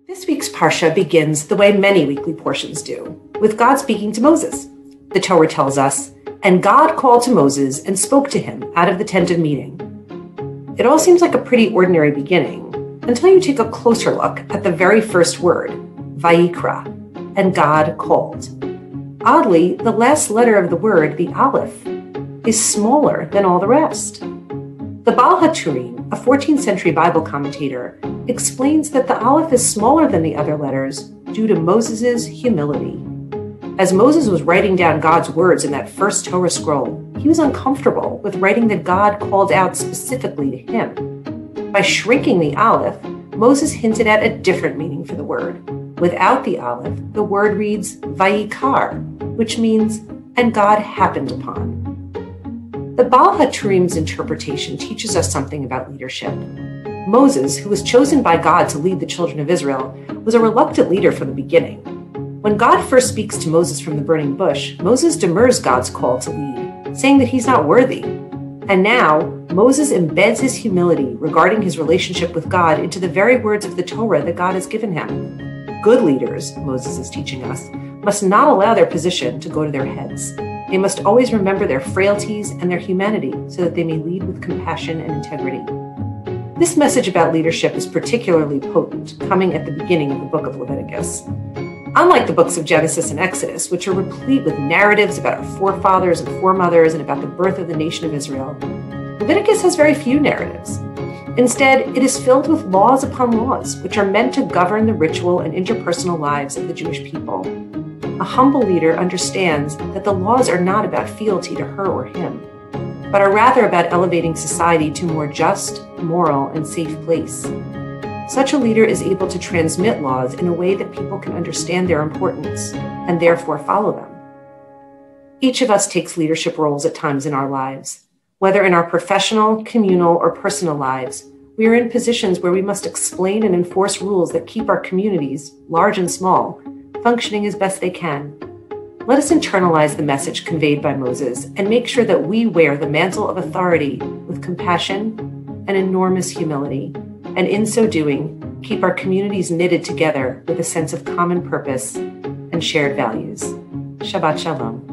This week's Parsha begins the way many weekly portions do, with God speaking to Moses. The Torah tells us, "And God called to Moses and spoke to him out of the tent of meeting." It all seems like a pretty ordinary beginning until you take a closer look at the very first word, Vayikra, and God called. Oddly, the last letter of the word, the Aleph, is smaller than all the rest. The Baal HaTurim, a 14th century Bible commentator, explains that the Aleph is smaller than the other letters due to Moses' humility. As Moses was writing down God's words in that first Torah scroll, he was uncomfortable with writing that God called out specifically to him. By shrinking the Aleph, Moses hinted at a different meaning for the word. Without the Aleph, the word reads Vayikar, which means, and God happened upon. The Baal HaTurim's interpretation teaches us something about leadership. Moses, who was chosen by God to lead the children of Israel, was a reluctant leader from the beginning. When God first speaks to Moses from the burning bush, Moses demurs God's call to lead, saying that he's not worthy. And now, Moses embeds his humility regarding his relationship with God into the very words of the Torah that God has given him. Good leaders, Moses is teaching us, must not allow their position to go to their heads. They must always remember their frailties and their humanity so that they may lead with compassion and integrity. This message about leadership is particularly potent, coming at the beginning of the book of Leviticus. Unlike the books of Genesis and Exodus, which are replete with narratives about our forefathers and foremothers and about the birth of the nation of Israel, Leviticus has very few narratives. Instead, it is filled with laws upon laws, which are meant to govern the ritual and interpersonal lives of the Jewish people. A humble leader understands that the laws are not about fealty to her or him, but are rather about elevating society to a more just, moral, and safe place. Such a leader is able to transmit laws in a way that people can understand their importance and therefore follow them. Each of us takes leadership roles at times in our lives. Whether in our professional, communal, or personal lives, we are in positions where we must explain and enforce rules that keep our communities, large and small, functioning as best they can. Let us internalize the message conveyed by Moses and make sure that we wear the mantle of authority with compassion and enormous humility, and in so doing, keep our communities knitted together with a sense of common purpose and shared values. Shabbat Shalom.